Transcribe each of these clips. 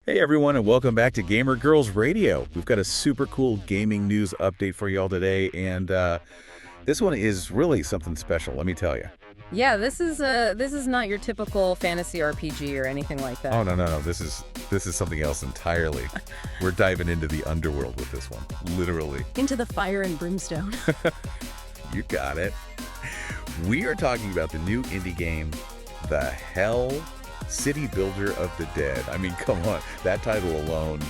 Hey everyone, and welcome back to Gamer Girls Radio. We've got a super cool gaming news update for you all today, and this one is really something special, let me tell you. Yeah, this is not your typical fantasy RPG or anything like that. Oh, no. This is something else entirely. We're diving into the Underworld with this one, literally. Into the fire and brimstone. You got it. We are talking about the new indie game, The Hell City Builder of the Dead. I mean, come on. That title alone,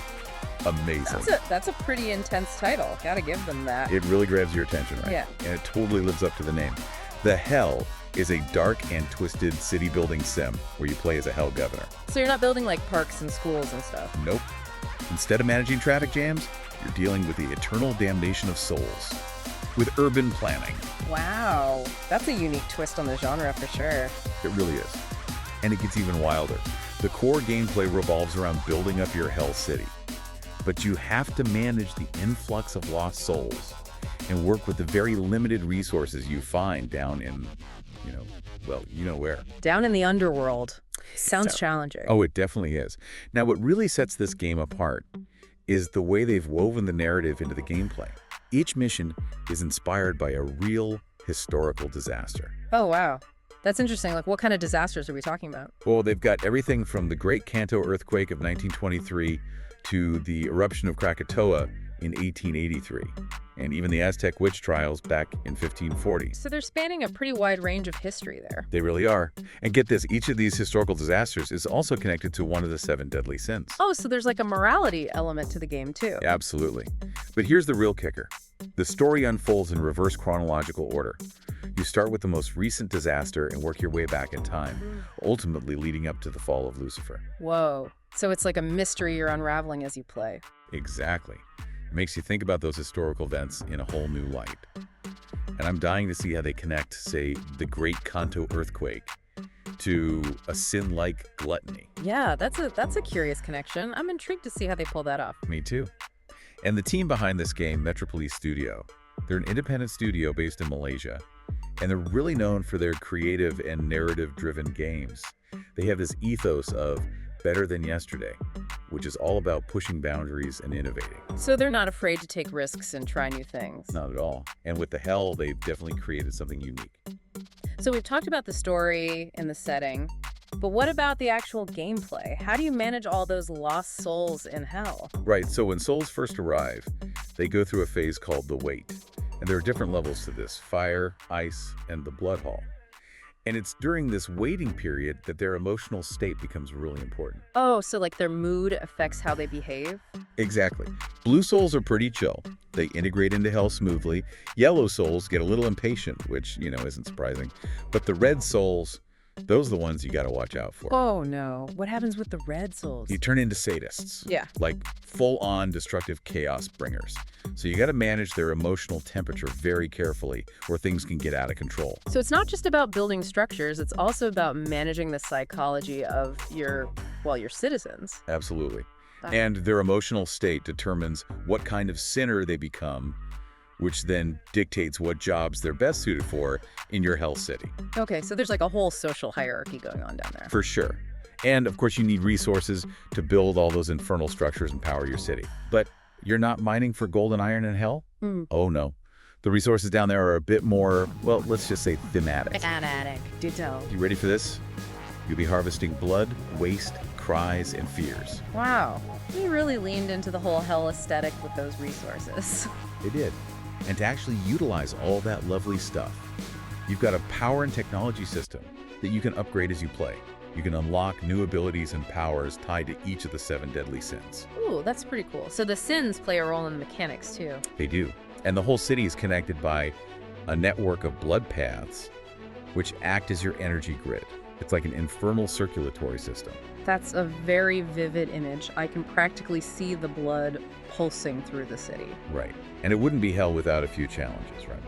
amazing. That's a pretty intense title. Gotta give them that. It really grabs your attention, right? Yeah. And it totally lives up to the name. The Hell is a dark and twisted city building sim where you play as a hell governor. So you're not building like parks and schools and stuff? Nope. Instead of managing traffic jams, you're dealing with the eternal damnation of souls with urban planning. Wow. That's a unique twist on the genre for sure. It really is. And it gets even wilder. The core gameplay revolves around building up your hell city. But you have to manage the influx of lost souls and work with the very limited resources you find down in, you know where. Down in the underworld. Sounds challenging. Oh, it definitely is. Now, what really sets this game apart is the way they've woven the narrative into the gameplay. Each mission is inspired by a real historical disaster. Oh, wow. That's interesting. Like, what kind of disasters are we talking about? Well, they've got everything from the Great Kanto Earthquake of 1923 to the eruption of Krakatoa in 1883, and even the Aztec witch trials back in 1540. So they're spanning a pretty wide range of history there. They really are. And get this, each of these historical disasters is also connected to one of the 7 deadly sins. Oh, so there's like a morality element to the game, too. Absolutely. But here's the real kicker. The story unfolds in reverse chronological order. You start with the most recent disaster and work your way back in time, ultimately leading up to the fall of Lucifer. Whoa. So it's like a mystery you're unraveling as you play. Exactly. It makes you think about those historical events in a whole new light. And I'm dying to see how they connect, say, the Great Kanto Earthquake to a sin-like gluttony. Yeah, that's a curious connection. I'm intrigued to see how they pull that off. Me too. And the team behind this game, Metropolis Studio, they're an independent studio based in Malaysia, and they're really known for their creative and narrative-driven games. They have this ethos of better than yesterday, which is all about pushing boundaries and innovating. So they're not afraid to take risks and try new things. Not at all. And with The Hell, they've definitely created something unique. So we've talked about the story and the setting, but what about the actual gameplay? How do you manage all those lost souls in hell? Right, so when souls first arrive, they go through a phase called the Wait. And there are different levels to this: fire, ice, and the blood hall. And it's during this waiting period that their emotional state becomes really important. Oh, so like their mood affects how they behave? Exactly. Blue souls are pretty chill. They integrate into hell smoothly. Yellow souls get a little impatient, which, isn't surprising. But the red souls, those are the ones you got to watch out for. Oh no. What happens with the red souls? You turn into sadists. Yeah. Like full-on destructive chaos bringers. So you got to manage their emotional temperature very carefully, or things can get out of control. So it's not just about building structures, it's also about managing the psychology of your citizens. Absolutely. And their emotional state determines what kind of sinner they become, which then dictates what jobs they're best suited for in your hell city. Okay, so there's like a whole social hierarchy going on down there. For sure. And of course you need resources to build all those infernal structures and power your city. But you're not mining for gold and iron in hell? Oh no. The resources down there are a bit more, well, let's just say thematic. Thematic. Ditto. You ready for this? You'll be harvesting blood, waste, cries, and fears. Wow. We really leaned into the whole hell aesthetic with those resources. They did. And to actually utilize all that lovely stuff, you've got a power and technology system that you can upgrade as you play. You can unlock new abilities and powers tied to each of the 7 deadly sins. Ooh, that's pretty cool. So the sins play a role in the mechanics too. They do. And the whole city is connected by a network of blood paths, which act as your energy grid. It's like an infernal circulatory system. That's a very vivid image. I can practically see the blood pulsing through the city. Right. And it wouldn't be hell without a few challenges, right?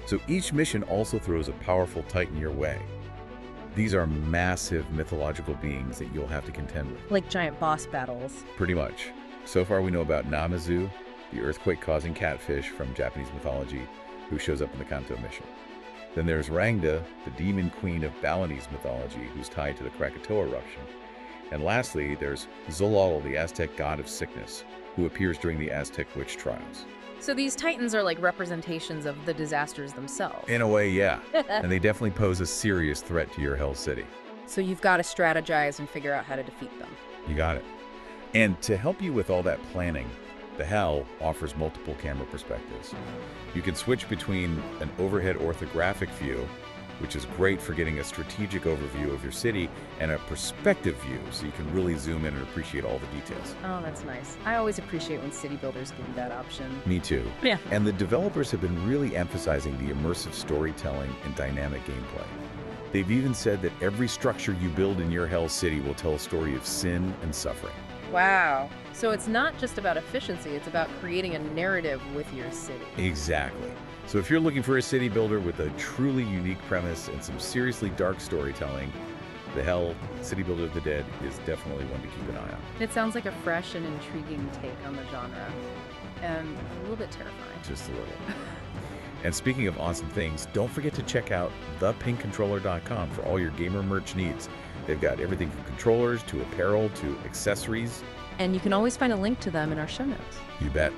So each mission also throws a powerful titan your way. These are massive mythological beings that you'll have to contend with. Like giant boss battles. Pretty much. So far we know about Namazu, the earthquake-causing catfish from Japanese mythology, who shows up in the Kanto mission. Then there's Rangda, the demon queen of Balinese mythology, who's tied to the Krakatoa Eruption. And lastly, there's Xolotl, the Aztec god of sickness, who appears during the Aztec witch trials. So these titans are like representations of the disasters themselves. In a way, yeah. And they definitely pose a serious threat to your Hell City. So you've got to strategize and figure out how to defeat them. You got it. And to help you with all that planning, the Hell offers multiple camera perspectives. You can switch between an overhead orthographic view, which is great for getting a strategic overview of your city, and a perspective view, so you can really zoom in and appreciate all the details. Oh, that's nice. I always appreciate when city builders give you that option. Me too. Yeah. And the developers have been really emphasizing the immersive storytelling and dynamic gameplay. They've even said that every structure you build in your Hell City will tell a story of sin and suffering. Wow. So it's not just about efficiency, it's about creating a narrative with your city. Exactly. So if you're looking for a city builder with a truly unique premise and some seriously dark storytelling, the Hell City Builder of the Dead is definitely one to keep an eye on. It sounds like a fresh and intriguing take on the genre, and a little bit terrifying. Just a little. And speaking of awesome things, don't forget to check out thepinkcontroller.com for all your gamer merch needs. They've got everything from controllers to apparel to accessories. And you can always find a link to them in our show notes. You bet.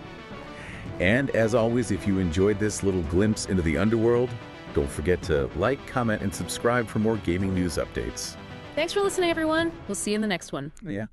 And as always, if you enjoyed this little glimpse into the underworld, don't forget to like, comment, and subscribe for more gaming news updates. Thanks for listening, everyone. We'll see you in the next one. Yeah.